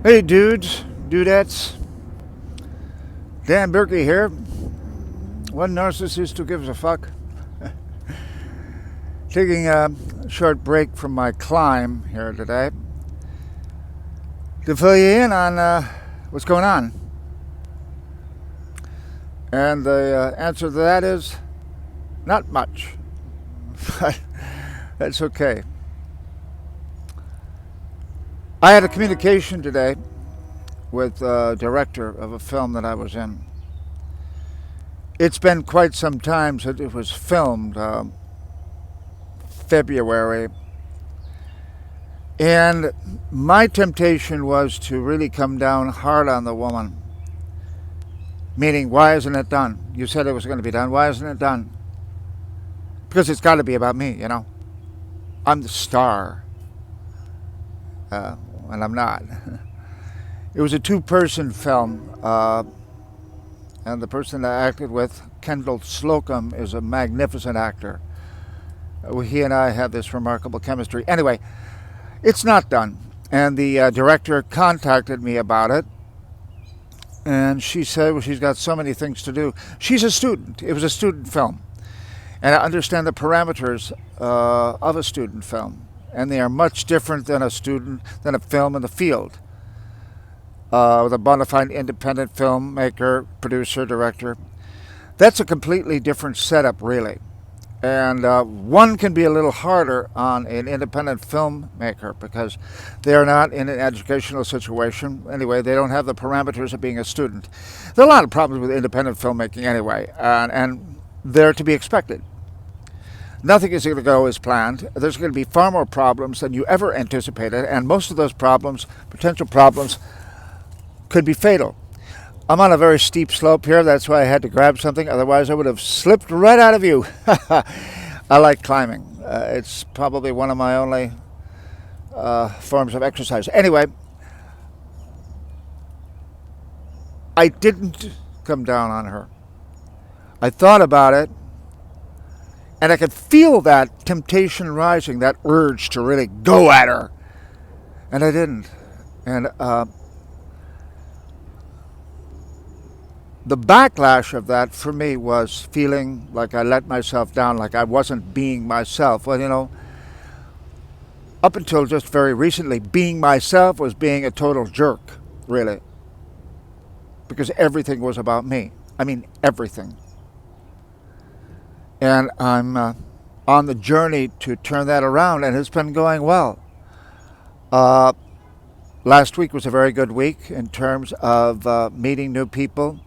Hey dudes, dudettes, Dan Berkey here. One narcissist who gives a fuck. Taking a short break from my climb here today to fill you in on what's going on. And the answer to that is not much. But that's okay. I had a communication today with a director of a film that I was in. It's been quite some time since it was filmed, February. And my temptation was to really come down hard on the woman. Meaning, why isn't it done? You said it was going to be done. Why isn't it done? Because it's got to be about me, you know. I'm the star. And I'm not. It was a two-person film, and the person I acted with, Kendall Slocum, is a magnificent actor. He and I have this remarkable chemistry. Anyway, it's not done, and the director contacted me about it, and she said, well, she's got so many things to do. She's a student. It was a student film, and I understand the parameters of a student film. And they are much different than a film in the field. With a bona fide independent filmmaker, producer, director. That's a completely different setup, really. And one can be a little harder on an independent filmmaker because they are not in an educational situation. Anyway, they don't have the parameters of being a student. There are a lot of problems with independent filmmaking anyway, and they're to be expected. Nothing is going to go as planned. There's going to be far more problems than you ever anticipated, and most of those problems, potential problems, could be fatal. I'm on a very steep slope here. That's why I had to grab something. Otherwise, I would have slipped right out of you. I like climbing. It's probably one of my only forms of exercise. Anyway, I didn't come down on her. I thought about it. And I could feel that temptation rising, that urge to really go at her. And I didn't. And the backlash of that for me was feeling like I let myself down, like I wasn't being myself. Well, you know, up until just very recently, being myself was being a total jerk, really. Because everything was about me. I mean, everything. And I'm on the journey to turn that around, and it's been going well. Last week was a very good week in terms of meeting new people,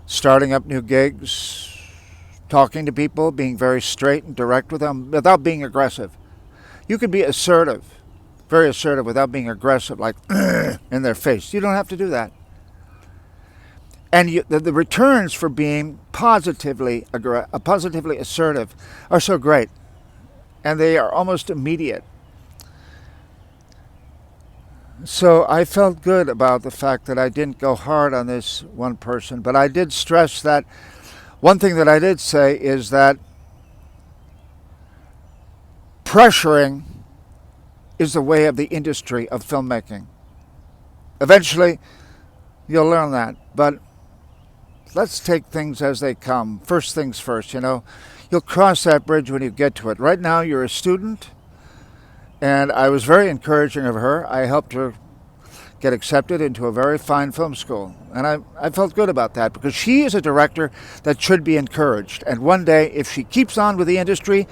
starting up new gigs, talking to people, being very straight and direct with them without being aggressive. You can be assertive, very assertive, without being aggressive, like in their face. You don't have to do that. And the returns for being positively assertive are so great. And they are almost immediate. So I felt good about the fact that I didn't go hard on this one person. But I did stress that one thing that I did say is that pressuring is the way of the industry of filmmaking. Eventually, you'll learn that. But let's take things as they come. First things first, you know. You'll cross that bridge when you get to it. Right now, you're a student, and I was very encouraging of her. I helped her get accepted into a very fine film school, and I felt good about that because she is a director that should be encouraged. And one day, if she keeps on with the industry,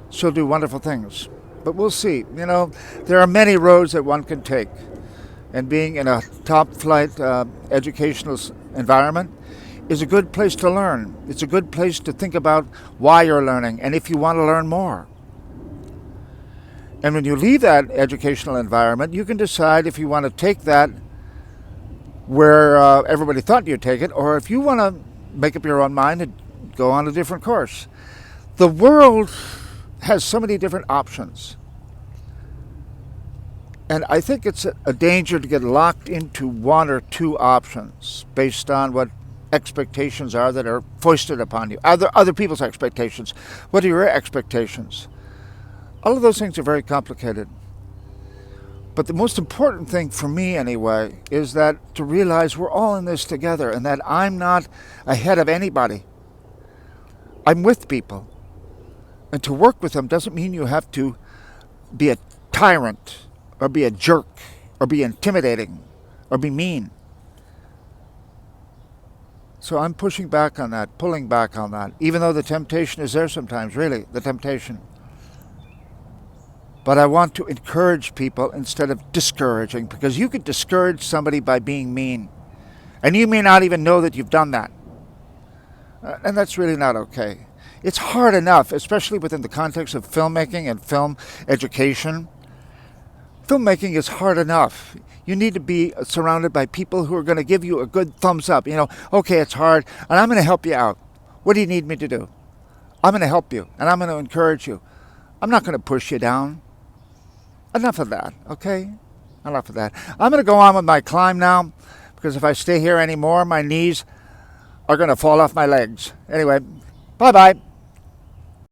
she'll do wonderful things. But we'll see. You know, there are many roads that one can take, and being in a top-flight educational environment is a good place to learn. It's a good place to think about why you're learning and if you want to learn more. And when you leave that educational environment, you can decide if you want to take that where everybody thought you'd take it, or if you want to make up your own mind and go on a different course. The world has so many different options. And I think it's a danger to get locked into one or two options based on what expectations are that are foisted upon you. Other people's expectations. What are your expectations? All of those things are very complicated. But the most important thing for me, anyway, is that to realize we're all in this together and that I'm not ahead of anybody. I'm with people. And to work with them doesn't mean you have to be a tyrant or be a jerk or be intimidating or be mean. So I'm pushing back on that, pulling back on that, even though the temptation is there sometimes, really, the temptation. But I want to encourage people instead of discouraging, because you could discourage somebody by being mean. And you may not even know that you've done that. And that's really not okay. It's hard enough, especially within the context of filmmaking and film education. Filmmaking is hard enough. You need to be surrounded by people who are going to give you a good thumbs up. Okay, it's hard, and I'm going to help you out. What do you need me to do? I'm going to help you, and I'm going to encourage you. I'm not going to push you down. Enough of that, okay? Enough of that. I'm going to go on with my climb now, because if I stay here anymore, my knees are going to fall off my legs. Anyway, bye-bye.